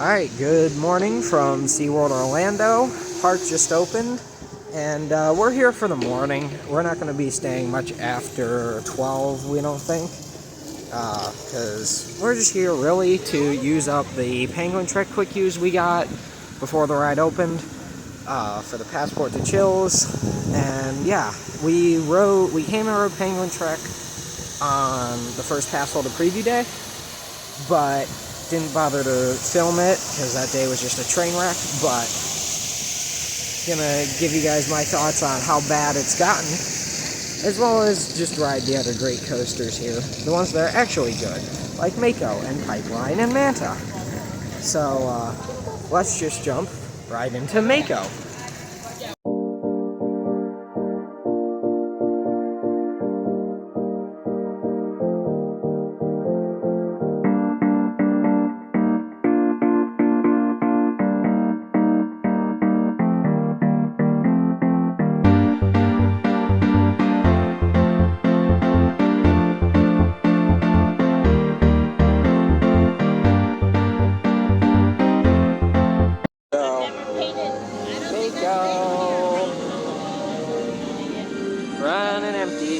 Alright, good morning from SeaWorld Orlando. Park just opened, and we're here for the morning. We're not going to be staying much after 12, we don't think, because we're just here really to use up the Penguin Trek quick use we got before the ride opened for the Passport to Chills. And yeah, we came and rode Penguin Trek on the first pass holder preview day, but didn't bother to film it because that day was just a train wreck. But gonna give you guys my thoughts on how bad it's gotten, as well as just ride the other great coasters here, the ones that are actually good, like Mako and Pipeline and Manta. So let's just jump right into Mako. Running empty.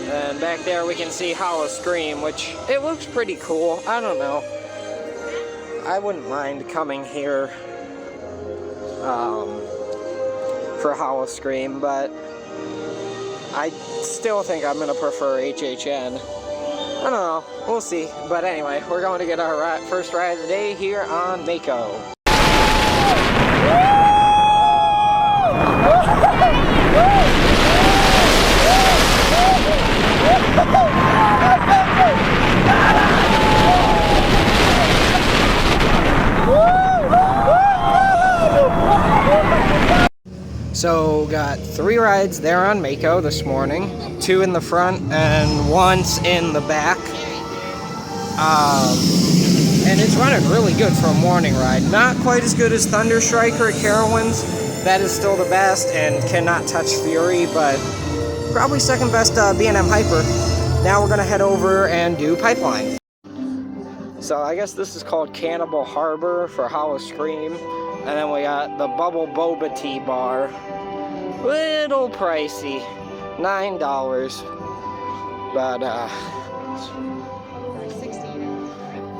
And back there we can see Hollow Scream, which it looks pretty cool. I don't know. I wouldn't mind coming here for Hollow Scream, but I still think I'm gonna prefer HHN. I don't know. We'll see. But anyway, we're going to get our first ride of the day here on Mako. So got 3 rides there on Mako this morning, 2 in the front and 1 in the back. And it's running really good for a morning ride. Not quite as good as Thunder Striker at Carowinds. That is still the best and cannot touch Fury, but probably second best B&M Hyper. Now we're gonna head over and do Pipeline. So I guess this is called Cannibal Harbor for Hollow Scream. And then we got the Bubble Boba Tea Bar. Little pricey, $9. But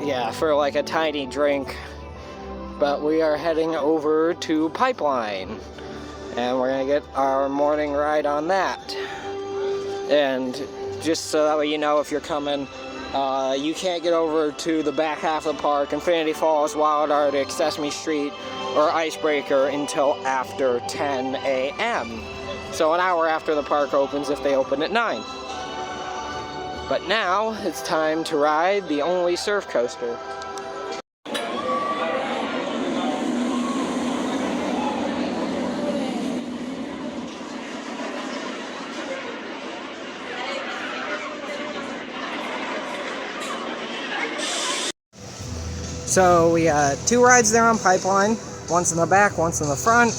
yeah, for like a tiny drink. But we are heading over to Pipeline, and we're gonna get our morning ride on that. And just so that way you know, if you're coming, you can't get over to the back half of the park, Infinity Falls, Wild Arctic, Sesame Street, or Icebreaker until after 10 a.m. So an hour after the park opens if they open at 9. But now it's time to ride the only surf coaster. So we got 2 rides there on Pipeline. One's in the back, one's in the front.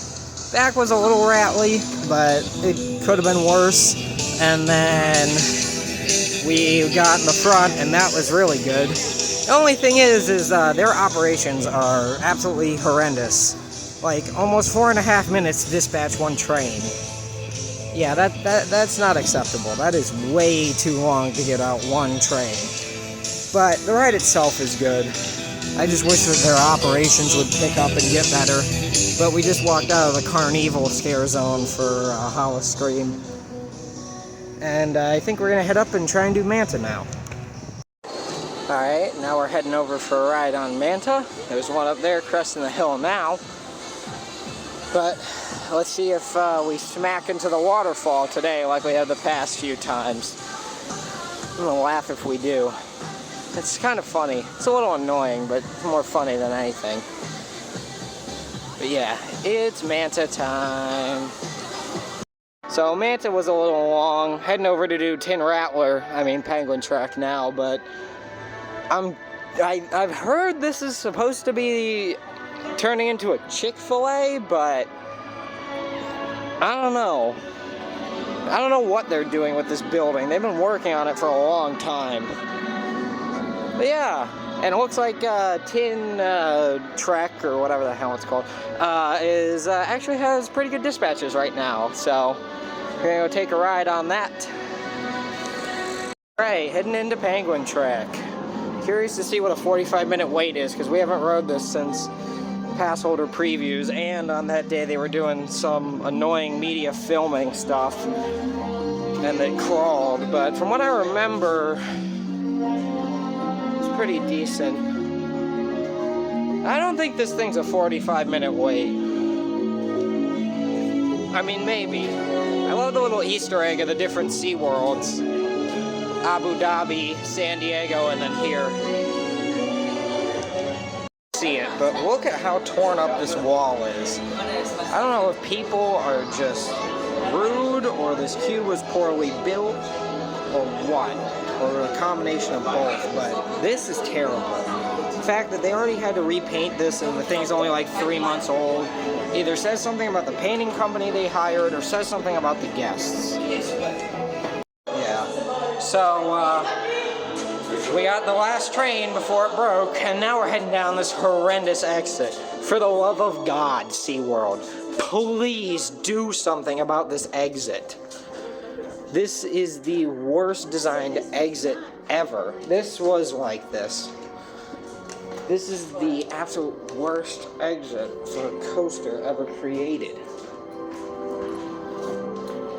Back was a little rattly, but it could have been worse. And then we got in the front, and that was really good. The only thing is their operations are absolutely horrendous. Like almost 4.5 minutes to dispatch 1 train. Yeah, that's not acceptable. That is way too long to get out 1 train. But the ride itself is good. I just wish that their operations would pick up and get better. But we just walked out of the Carnival scare zone for Hollow Scream. And I think we're going to head up and try and do Manta now. Alright, now we're heading over for a ride on Manta. There's one up there cresting the hill now. But let's see if we smack into the waterfall today like we have the past few times. I'm going to laugh if we do. It's kind of funny. It's a little annoying, but more funny than anything. But yeah, it's Manta time. So Manta was a little long. Heading over to do Penguin Trek now, but I've heard this is supposed to be turning into a Chick-fil-A, but I don't know. I don't know what they're doing with this building. They've been working on it for a long time. But yeah, and it looks like Tin Trek, or whatever the hell it's called, actually has pretty good dispatches right now. So we're gonna go take a ride on that. Alright, heading into Penguin Trek. Curious to see what a 45-minute wait is, because we haven't rode this since pass holder previews, and on that day they were doing some annoying media filming stuff, and they crawled. But from what I remember, it's pretty decent. I don't think this thing's a 45-minute wait. I mean, maybe. I love the little Easter egg of the different SeaWorlds. Abu Dhabi, San Diego, and then here. See it, but look at how torn up this wall is. I don't know if people are just rude, or this queue was poorly built, or what, or a combination of both, but this is terrible. The fact that they already had to repaint this and the thing's only like 3 months old either says something about the painting company they hired, or says something about the guests. Yeah. So, we got the last train before it broke, and now we're heading down this horrendous exit. For the love of God, SeaWorld, please do something about this exit. This is the worst designed exit ever. This was like this. This is the absolute worst exit for a coaster ever created.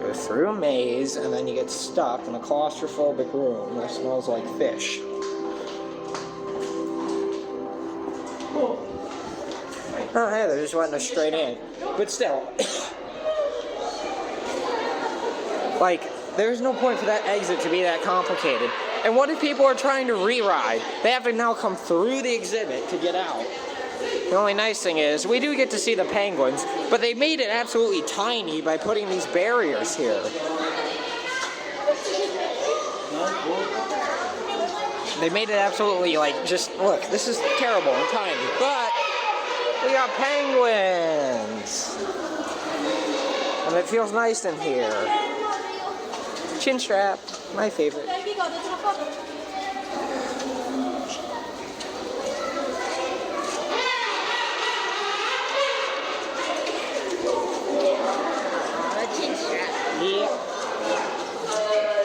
Go through a maze, and then you get stuck in a claustrophobic room that smells like fish. Oh, hey, they're just letting us straight in. But still, like, there's no point for that exit to be that complicated. And what if people are trying to re-ride? They have to now come through the exhibit to get out. The only nice thing is, we do get to see the penguins, but they made it absolutely tiny by putting these barriers here. They made it absolutely, like, just, look, this is terrible and tiny, but we got penguins! And it feels nice in here. Chin strap, my favorite.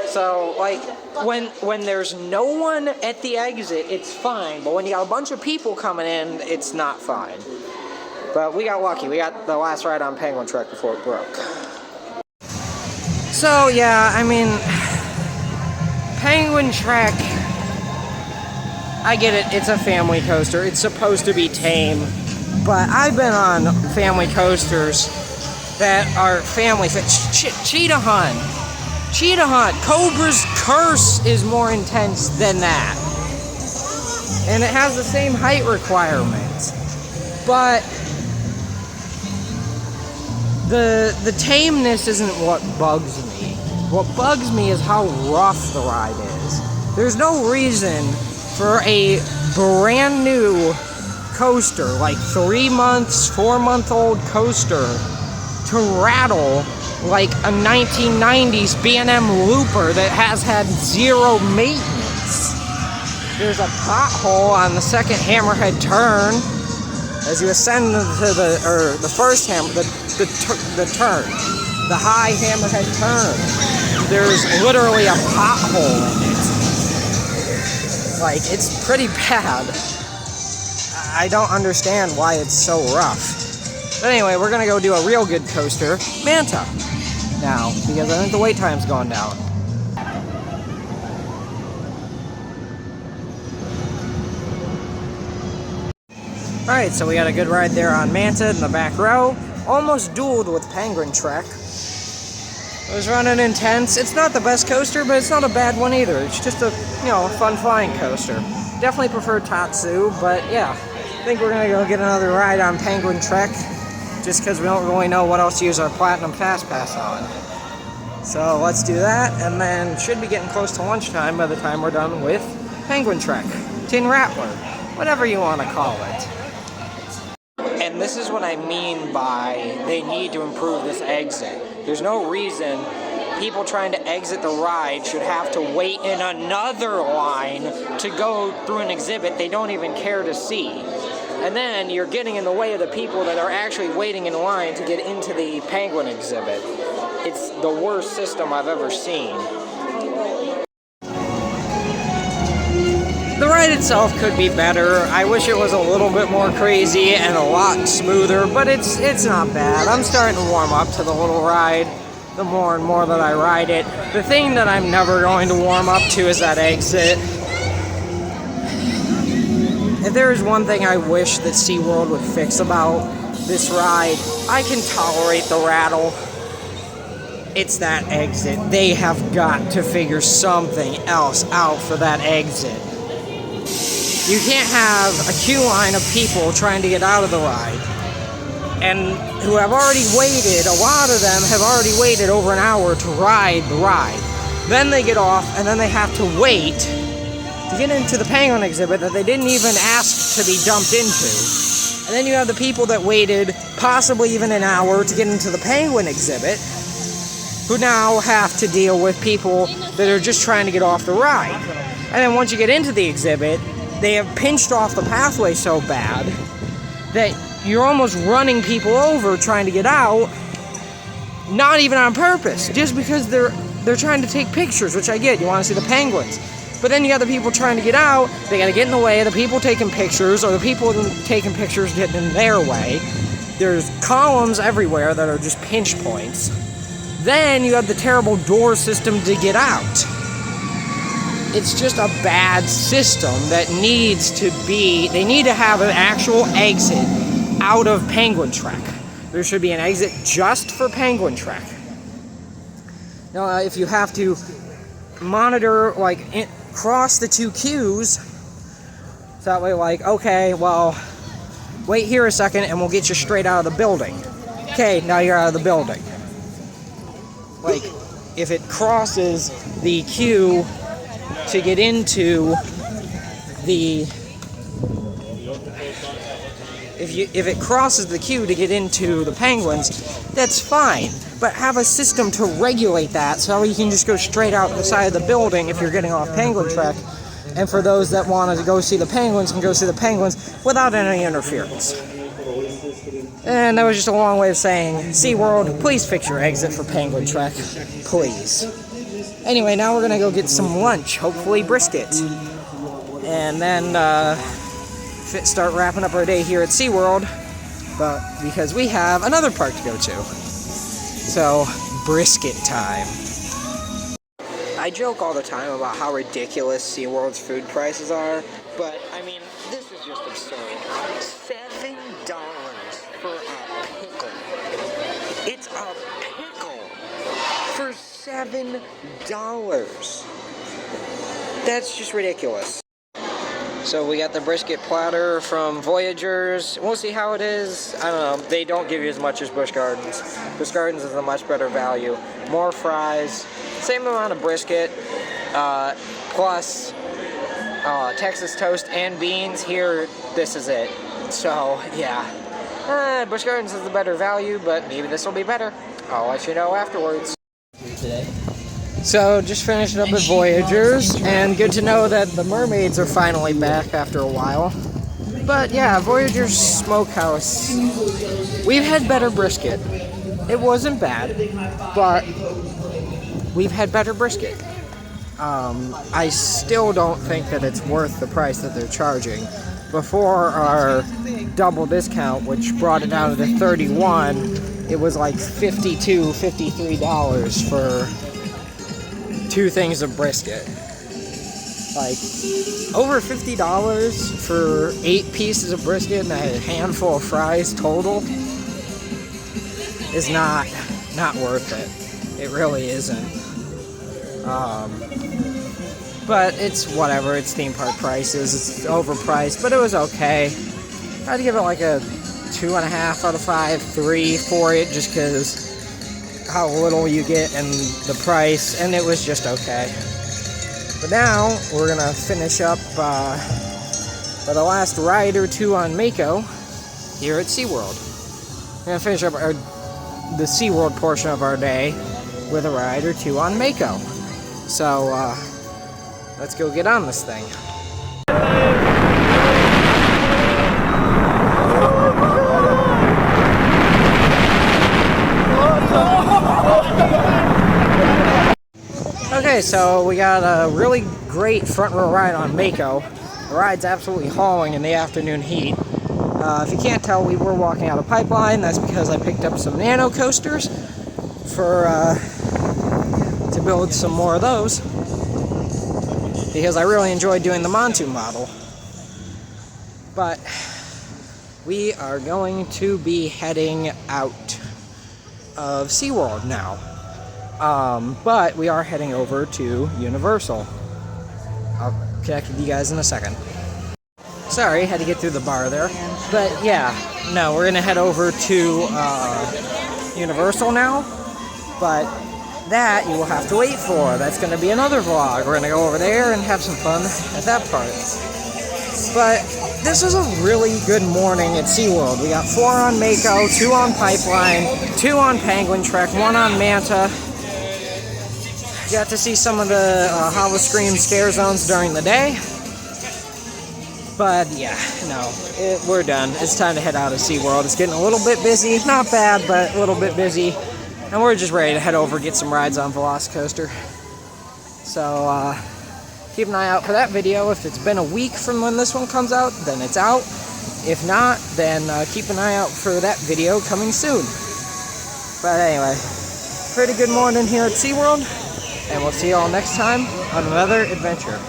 So, like, when there's no one at the exit, it's fine. But when you got a bunch of people coming in, it's not fine. But we got lucky. We got the last ride on Penguin Trek before it broke. So, yeah, I mean, Penguin Trek, I get it. It's a family coaster. It's supposed to be tame. But I've been on family coasters that are family. Cheetah Hunt. Cheetah Hunt, Cobra's Curse is more intense than that. And it has the same height requirements. But the tameness isn't what bugs me. What bugs me is how rough the ride is. There's no reason for a brand new coaster, like 3 months, 4-month-old coaster, to rattle like a 1990s B&M Looper that has had zero maintenance. There's a pothole on the second hammerhead turn as you ascend to the first the turn, the high hammerhead turn. There's literally a pothole in it. Like, it's pretty bad. I don't understand why it's so rough. But anyway, we're gonna go do a real good coaster, Manta, now, because I think the wait time's going down. Alright, so we got a good ride there on Manta in the back row. Almost dueled with Penguin Trek. It was running intense. It's not the best coaster, but it's not a bad one either. It's just a, fun flying coaster. Definitely prefer Tatsu, but yeah. I think we're gonna go get another ride on Penguin Trek, just because we don't really know what else to use our Platinum Fast Pass on. So let's do that, and then should be getting close to lunchtime by the time we're done with Penguin Trek, Tin Rattler, whatever you want to call it. And this is what I mean by they need to improve this exit. There's no reason people trying to exit the ride should have to wait in another line to go through an exhibit they don't even care to see. And then you're getting in the way of the people that are actually waiting in line to get into the penguin exhibit. It's the worst system I've ever seen. The ride itself could be better. I wish it was a little bit more crazy and a lot smoother, but it's not bad. I'm starting to warm up to the little ride the more and more that I ride it. The thing that I'm never going to warm up to is that exit. If there is one thing I wish that SeaWorld would fix about this ride, I can tolerate the rattle. It's that exit. They have got to figure something else out for that exit. You can't have a queue line of people trying to get out of the ride, and who have already waited, a lot of them have already waited over an hour to ride the ride. Then they get off, and then they have to wait to get into the penguin exhibit that they didn't even ask to be dumped into. And then you have the people that waited possibly even an hour to get into the penguin exhibit, who now have to deal with people that are just trying to get off the ride. And then once you get into the exhibit, they have pinched off the pathway so bad that you're almost running people over trying to get out, not even on purpose, just because they're trying to take pictures, which I get. You want to see the penguins. But then you got the people trying to get out, they got to get in the way of the people taking pictures, or the people taking pictures getting in their way. There's columns everywhere that are just pinch points. Then you have the terrible door system to get out. It's just a bad system that needs to be, they need to have an actual exit out of Penguin Trek. There should be an exit just for Penguin Trek. Now, if you have to monitor, cross the two queues, so that way, okay, well, wait here a second and we'll get you straight out of the building. Okay, now you're out of the building. If it crosses the queue to get into the, if it crosses the queue to get into the penguins, that's fine. But have a system to regulate that so you can just go straight out the side of the building if you're getting off Penguin Trek. And for those that want to go see the penguins, can go see the penguins without any interference. And that was just a long way of saying, SeaWorld, please fix your exit for Penguin Trek. Please. Anyway, now we're going to go get some lunch, hopefully brisket. And then start wrapping up our day here at SeaWorld, but because we have another park to go to. So, brisket time. I joke all the time about how ridiculous SeaWorld's food prices are, but, I mean, this is just absurd. $7 for a pickle. It's a pickle for $7. That's just ridiculous. So we got the brisket platter from Voyagers. We'll see how it is. I don't know. They don't give you as much as Busch Gardens. Busch Gardens is a much better value. More fries. Same amount of brisket. Plus Texas toast and beans. Here, this is it. So, yeah. Busch Gardens is the better value, but maybe this will be better. I'll let you know afterwards. So, just finished up at Voyagers, and good to know that the mermaids are finally back after a while. But yeah, Voyagers Smokehouse. We've had better brisket. It wasn't bad, but we've had better brisket. I still don't think that it's worth the price that they're charging. Before our double discount, which brought it down to $31, it was like $52, $53 for 2 things of brisket. Like, over $50 for 8 pieces of brisket and a handful of fries total is not worth it. It really isn't. But it's whatever, it's theme park prices, it's overpriced, but it was okay. I'd give it like a 2.5 out of 5, 3 for it, just because how little you get and the price, and it was just okay. But now we're gonna finish up for the last ride or two on Mako here at SeaWorld. We're gonna finish up the SeaWorld portion of our day, with a ride or two on Mako. So, let's go get on this thing. Okay, so we got a really great front row ride on Mako. The ride's absolutely hauling in the afternoon heat. If you can't tell, we were walking out of Pipeline. That's because I picked up some nano coasters to build some more of those, because I really enjoyed doing the Montu model. But we are going to be heading out of SeaWorld now. But we are heading over to Universal. I'll connect with you guys in a second. Sorry, had to get through the bar there. But yeah, no, we're gonna head over to Universal now. But that you will have to wait for. That's gonna be another vlog. We're gonna go over there and have some fun at that part. But this was a really good morning at SeaWorld. We got 4 on Mako, 2 on Pipeline, 2 on Penguin Trek, 1 on Manta. Got to see some of the Howl-O-Scream scare zones during the day. But yeah, no, we're done. It's time to head out of SeaWorld. It's getting a little bit busy. Not bad, but a little bit busy. And we're just ready to head over, get some rides on Velocicoaster. So, keep an eye out for that video. If it's been a week from when this one comes out, then it's out. If not, then keep an eye out for that video coming soon. But anyway, pretty good morning here at SeaWorld. And we'll see you all next time on another adventure.